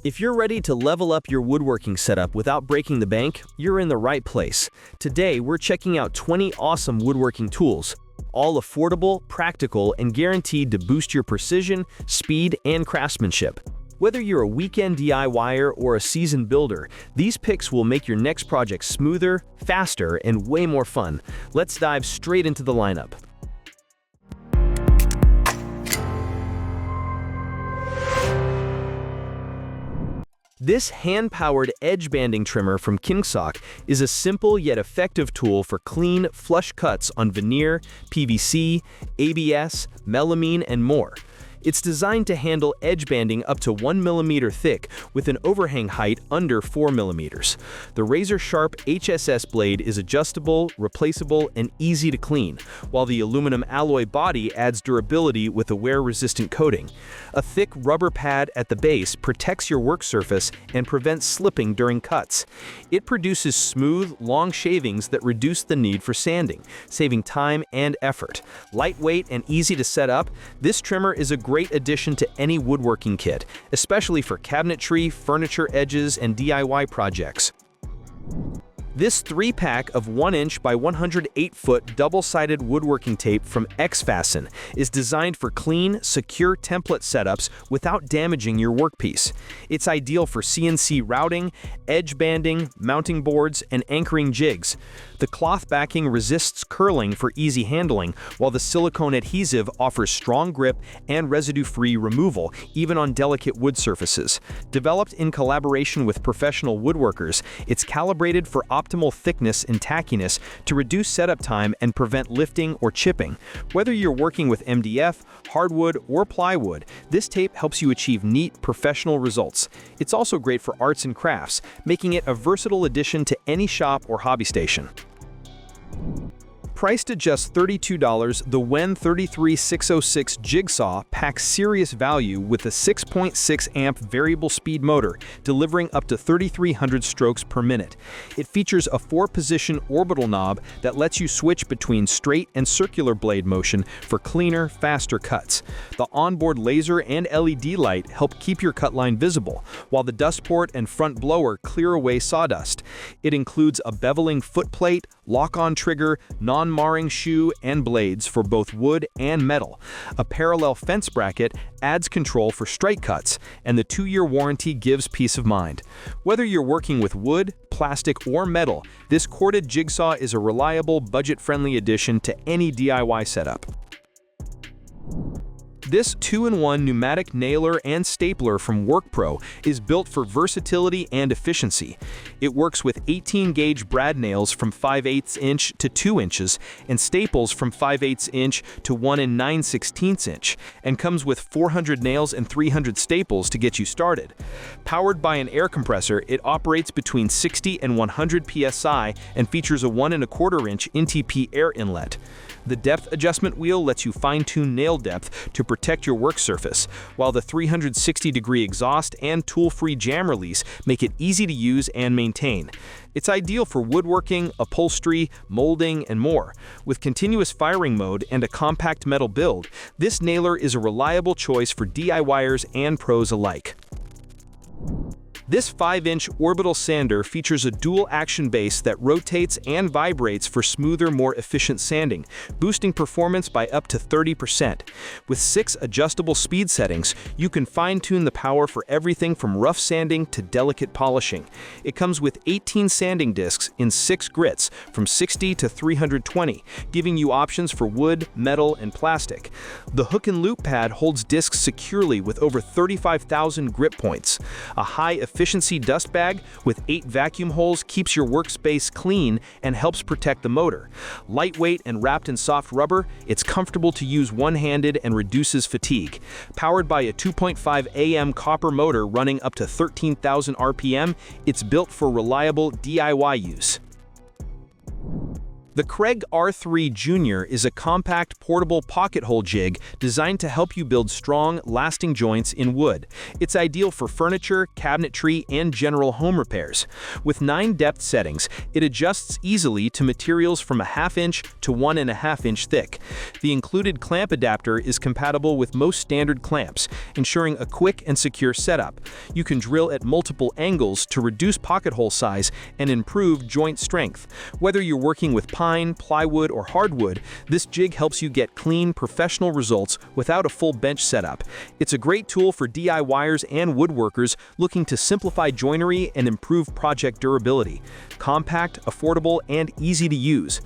If you're ready to level up your woodworking setup without breaking the bank, you're in the right place. Today, we're checking out 20 awesome woodworking tools, all affordable, practical, and guaranteed to boost your precision, speed, and craftsmanship. Whether you're a weekend DIYer or a seasoned builder, these picks will make your next project smoother, faster, and way more fun. Let's dive straight into the lineup. This hand-powered edge banding trimmer from Kingsock is a simple yet effective tool for clean, flush cuts on veneer, PVC, ABS, melamine, and more. It's designed to handle edge banding up to 1 mm thick with an overhang height under 4 mm. The razor-sharp HSS blade is adjustable, replaceable, and easy to clean, while the aluminum alloy body adds durability with a wear-resistant coating. A thick rubber pad at the base protects your work surface and prevents slipping during cuts. It produces smooth, long shavings that reduce the need for sanding, saving time and effort. Lightweight and easy to set up, this trimmer is a great addition to any woodworking kit, especially for cabinetry, furniture edges, and DIY projects. This 3-pack of 1-inch by 108-foot double-sided woodworking tape from X-Fasten is designed for clean, secure template setups without damaging your workpiece. It's ideal for CNC routing, edge banding, mounting boards, and anchoring jigs. The cloth backing resists curling for easy handling, while the silicone adhesive offers strong grip and residue-free removal, even on delicate wood surfaces. Developed in collaboration with professional woodworkers, it's calibrated for optimal thickness and tackiness to reduce setup time and prevent lifting or chipping. Whether you're working with MDF, hardwood, or plywood, this tape helps you achieve neat, professional results. It's also great for arts and crafts, making it a versatile addition to any shop or hobby station. Priced at just $32, the WEN 33606 Jigsaw packs serious value with a 6.6-amp variable speed motor, delivering up to 3,300 strokes per minute. It features a 4-position orbital knob that lets you switch between straight and circular blade motion for cleaner, faster cuts. The onboard laser and LED light help keep your cut line visible, while the dust port and front blower clear away sawdust. It includes a beveling footplate, lock-on trigger, non-marring shoe, and blades for both wood and metal. A parallel fence bracket adds control for straight cuts, and the 2-year warranty gives peace of mind. Whether you're working with wood, plastic, or metal, this corded jigsaw is a reliable, budget-friendly addition to any DIY setup. This 2-in-1 pneumatic nailer and stapler from WORKPRO is built for versatility and efficiency. It works with 18-gauge brad nails from 5/8 inch to 2 inches and staples from 5/8 inch to 1 9/16 inch, and comes with 400 nails and 300 staples to get you started. Powered by an air compressor, it operates between 60 and 100 psi and features a 1 1/4 inch NTP air inlet. The depth adjustment wheel lets you fine-tune nail depth to protect your work surface, while the 360-degree exhaust and tool-free jam release make it easy to use and maintain. It's ideal for woodworking, upholstery, molding, and more. With continuous firing mode and a compact metal build, this nailer is a reliable choice for DIYers and pros alike. This 5-inch Orbital sander features a dual-action base that rotates and vibrates for smoother, more efficient sanding, boosting performance by up to 30%. With 6 adjustable speed settings, you can fine-tune the power for everything from rough sanding to delicate polishing. It comes with 18 sanding discs in 6 grits from 60 to 320, giving you options for wood, metal, and plastic. The hook and loop pad holds discs securely with over 35,000 grip points. A high-efficiency dust bag with 8 vacuum holes keeps your workspace clean and helps protect the motor. Lightweight and wrapped in soft rubber, it's comfortable to use one-handed and reduces fatigue. Powered by a 2.5 AM copper motor running up to 13,000 RPM, it's built for reliable DIY use. The KREG R3 Junior is a compact, portable pocket hole jig designed to help you build strong, lasting joints in wood. It's ideal for furniture, cabinetry, and general home repairs. With 9 depth settings, it adjusts easily to materials from a 1/2 inch to 1.5 inch thick. The included clamp adapter is compatible with most standard clamps, ensuring a quick and secure setup. You can drill at multiple angles to reduce pocket hole size and improve joint strength. Whether you're working with pine, plywood, or hardwood, this jig helps you get clean, professional results without a full bench setup. It's a great tool for DIYers and woodworkers looking to simplify joinery and improve project durability. Compact, affordable, and easy to use.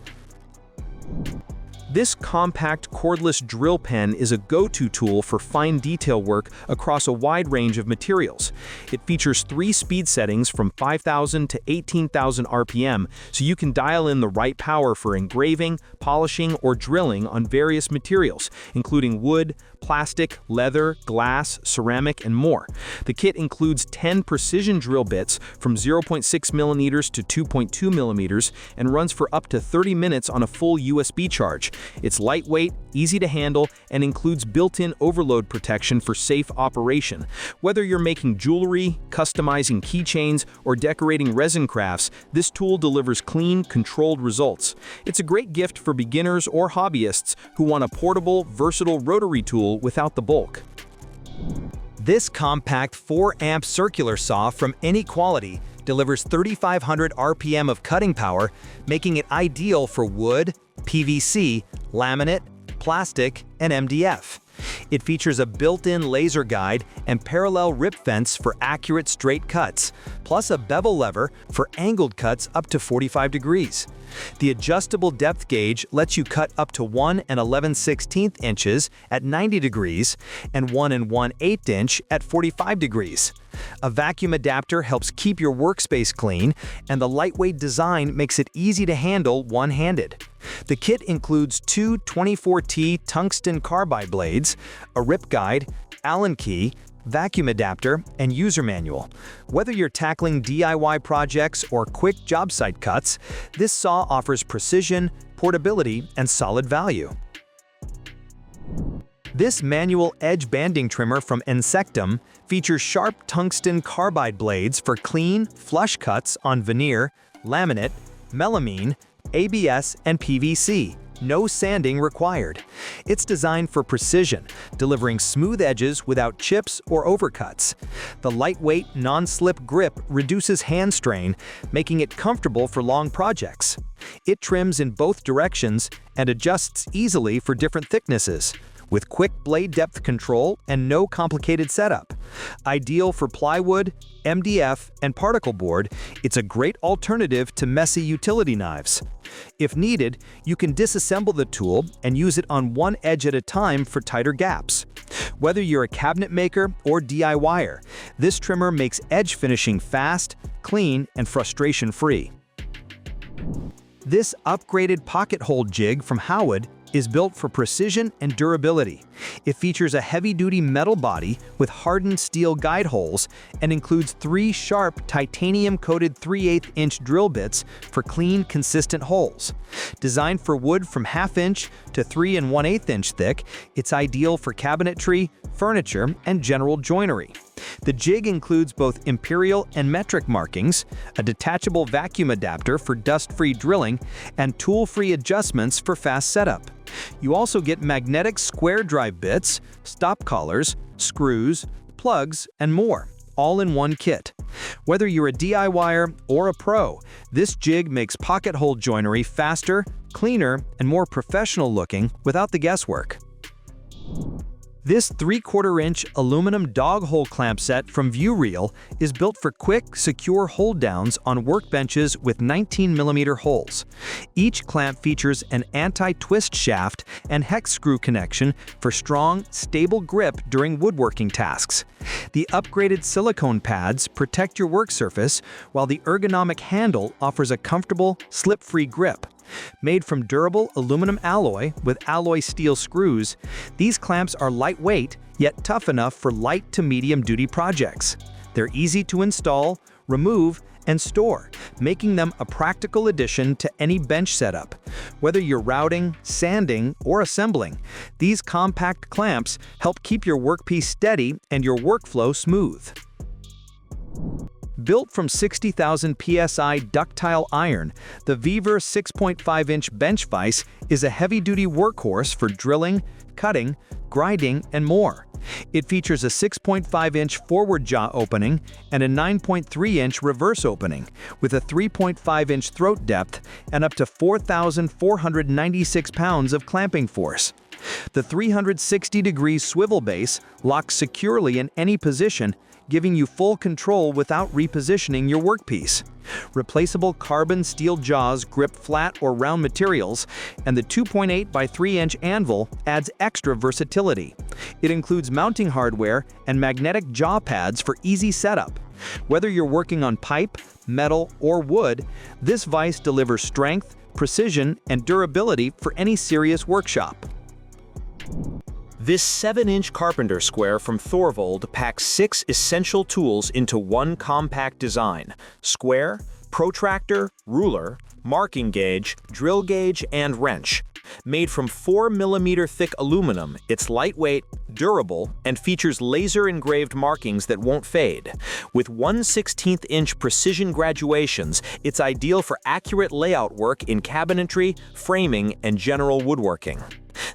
This compact cordless drill pen is a go-to tool for fine detail work across a wide range of materials. It features 3 speed settings from 5,000 to 18,000 RPM, so you can dial in the right power for engraving, polishing, or drilling on various materials, including wood, plastic, leather, glass, ceramic, and more. The kit includes 10 precision drill bits from 0.6 millimeters to 2.2 millimeters and runs for up to 30 minutes on a full USB charge. It's lightweight, easy to handle, and includes built-in overload protection for safe operation. Whether you're making jewelry, customizing keychains, or decorating resin crafts, this tool delivers clean, controlled results. It's a great gift for beginners or hobbyists who want a portable, versatile rotary tool without the bulk. This compact 4-amp circular saw from any quality delivers 3,500 RPM of cutting power, making it ideal for wood, PVC, laminate, plastic, and MDF. It features a built-in laser guide and parallel rip fence for accurate straight cuts, plus a bevel lever for angled cuts up to 45 degrees. The adjustable depth gauge lets you cut up to 1 11/16 inches at 90 degrees and 1 1/8 inch at 45 degrees. A vacuum adapter helps keep your workspace clean, and the lightweight design makes it easy to handle one-handed. The kit includes 2 24T tungsten carbide blades, a rip guide, Allen key, vacuum adapter, and user manual. Whether you're tackling DIY projects or quick job site cuts, this saw offers precision, portability, and solid value. This manual edge banding trimmer from Insectum features sharp tungsten carbide blades for clean, flush cuts on veneer, laminate, melamine, ABS, and PVC. No sanding required. It's designed for precision, delivering smooth edges without chips or overcuts. The lightweight, non-slip grip reduces hand strain, making it comfortable for long projects. It trims in both directions and adjusts easily for different thicknesses, with quick blade depth control and no complicated setup. Ideal for plywood, MDF, and particle board, it's a great alternative to messy utility knives. If needed, you can disassemble the tool and use it on one edge at a time for tighter gaps. Whether you're a cabinet maker or DIYer, this trimmer makes edge finishing fast, clean, and frustration-free. This upgraded pocket hole jig from Howard is built for precision and durability. It features a heavy-duty metal body with hardened steel guide holes and includes 3 sharp titanium-coated 3/8 inch drill bits for clean, consistent holes. Designed for wood from 1/2 inch to 3 1/8 inch thick, it's ideal for cabinetry, furniture, and general joinery. The jig includes both imperial and metric markings, a detachable vacuum adapter for dust-free drilling, and tool-free adjustments for fast setup. You also get magnetic square drive bits, stop collars, screws, plugs, and more, all in one kit. Whether you're a DIYer or a pro, this jig makes pocket hole joinery faster, cleaner, and more professional looking without the guesswork. This 3/4 inch aluminum dog hole clamp set from ViewReel is built for quick, secure hold downs on workbenches with 19mm holes. Each clamp features an anti-twist shaft and hex screw connection for strong, stable grip during woodworking tasks. The upgraded silicone pads protect your work surface, while the ergonomic handle offers a comfortable, slip-free grip. Made from durable aluminum alloy with alloy steel screws, these clamps are lightweight yet tough enough for light to medium-duty projects. They're easy to install, remove, and store, making them a practical addition to any bench setup. Whether you're routing, sanding, or assembling, these compact clamps help keep your workpiece steady and your workflow smooth. Built from 60,000 psi ductile iron, the VEVOR 6.5-inch bench vise is a heavy-duty workhorse for drilling, cutting, grinding, and more. It features a 6.5-inch forward jaw opening and a 9.3-inch reverse opening, with a 3.5-inch throat depth and up to 4,496 pounds of clamping force. The 360-degree swivel base locks securely in any position, giving you full control without repositioning your workpiece. Replaceable carbon steel jaws grip flat or round materials, and the 2.8 by 3-inch anvil adds extra versatility. It includes mounting hardware and magnetic jaw pads for easy setup. Whether you're working on pipe, metal, or wood, this vise delivers strength, precision, and durability for any serious workshop. This 7-inch carpenter square from Thorvald packs 6 essential tools into one compact design: square, protractor, ruler, marking gauge, drill gauge, and wrench. Made from 4mm thick aluminum, it's lightweight, durable, and features laser-engraved markings that won't fade. With 1/16-inch precision graduations, it's ideal for accurate layout work in cabinetry, framing, and general woodworking.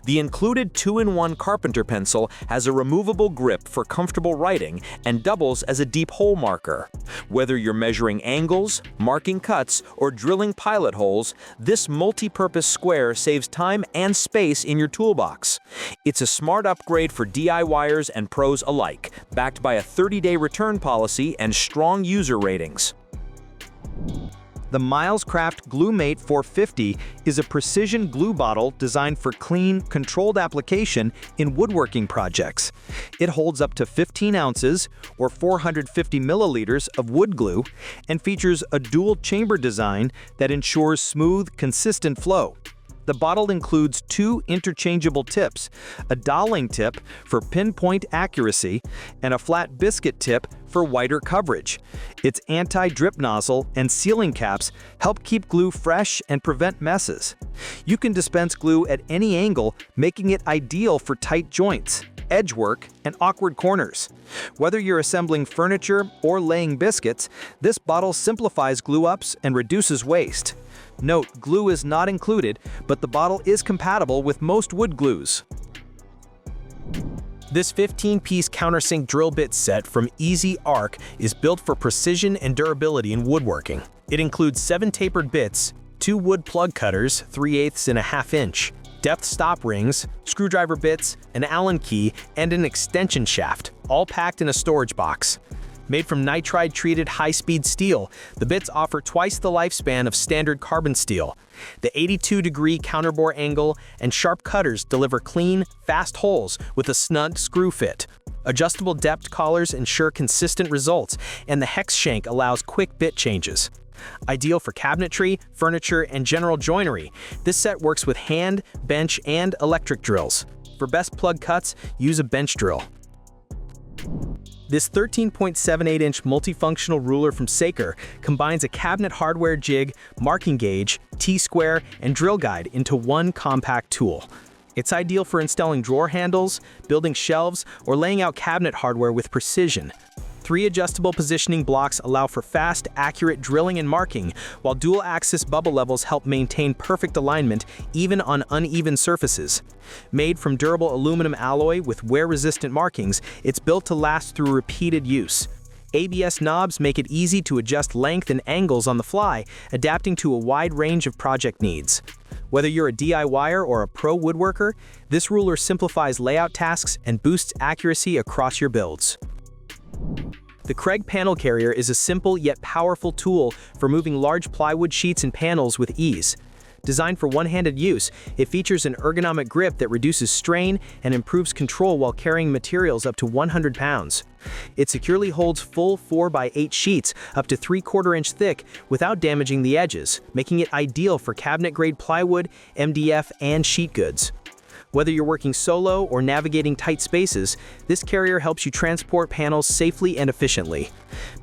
The included 2-in-1 carpenter pencil has a removable grip for comfortable writing and doubles as a deep hole marker. Whether you're measuring angles, marking cuts, or drilling pilot holes, this multi-purpose square saves time and space in your toolbox. It's a smart upgrade for DIYers and pros alike, backed by a 30-day return policy and strong user ratings. The Milescraft GlueMate 450 is a precision glue bottle designed for clean, controlled application in woodworking projects. It holds up to 15 ounces, or 450 milliliters of wood glue, and features a dual-chamber design that ensures smooth, consistent flow. The bottle includes 2 interchangeable tips, a doweling tip for pinpoint accuracy and a flat biscuit tip for wider coverage. Its anti-drip nozzle and sealing caps help keep glue fresh and prevent messes. You can dispense glue at any angle, making it ideal for tight joints, edge work, and awkward corners. Whether you're assembling furniture or laying biscuits, this bottle simplifies glue-ups and reduces waste. Note, glue is not included, but the bottle is compatible with most wood glues. This 15-piece countersink drill bit set from Easy Arc is built for precision and durability in woodworking. It includes 7 tapered bits, 2 wood plug cutters, 3/8 and a 1/2 inch, depth stop rings, screwdriver bits, an Allen key, and an extension shaft, all packed in a storage box. Made from nitride-treated high-speed steel, the bits offer twice the lifespan of standard carbon steel. The 82-degree counterbore angle and sharp cutters deliver clean, fast holes with a snug screw fit. Adjustable depth collars ensure consistent results, and the hex shank allows quick bit changes. Ideal for cabinetry, furniture, and general joinery, this set works with hand, bench, and electric drills. For best plug cuts, use a bench drill. This 13.78-inch multifunctional ruler from Saker combines a cabinet hardware jig, marking gauge, T-square, and drill guide into one compact tool. It's ideal for installing drawer handles, building shelves, or laying out cabinet hardware with precision. 3 adjustable positioning blocks allow for fast, accurate drilling and marking, while dual-axis bubble levels help maintain perfect alignment even on uneven surfaces. Made from durable aluminum alloy with wear-resistant markings, it's built to last through repeated use. ABS knobs make it easy to adjust length and angles on the fly, adapting to a wide range of project needs. Whether you're a DIYer or a pro woodworker, this ruler simplifies layout tasks and boosts accuracy across your builds. The KREG panel carrier is a simple yet powerful tool for moving large plywood sheets and panels with ease. Designed for one-handed use, it features an ergonomic grip that reduces strain and improves control while carrying materials up to 100 pounds. It securely holds full 4x8 sheets up to 3/4 inch thick without damaging the edges, making it ideal for cabinet-grade plywood, MDF, and sheet goods. Whether you're working solo or navigating tight spaces, this carrier helps you transport panels safely and efficiently.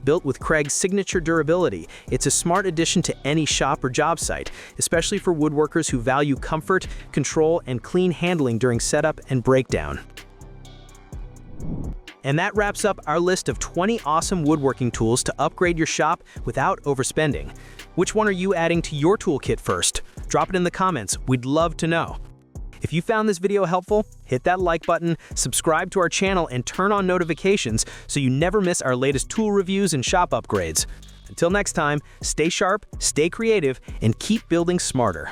Built with KREG's signature durability, it's a smart addition to any shop or job site, especially for woodworkers who value comfort, control, and clean handling during setup and breakdown. And that wraps up our list of 20 awesome woodworking tools to upgrade your shop without overspending. Which one are you adding to your toolkit first? Drop it in the comments, we'd love to know. If you found this video helpful, hit that like button, subscribe to our channel, and turn on notifications so you never miss our latest tool reviews and shop upgrades. Until next time, stay sharp, stay creative, and keep building smarter.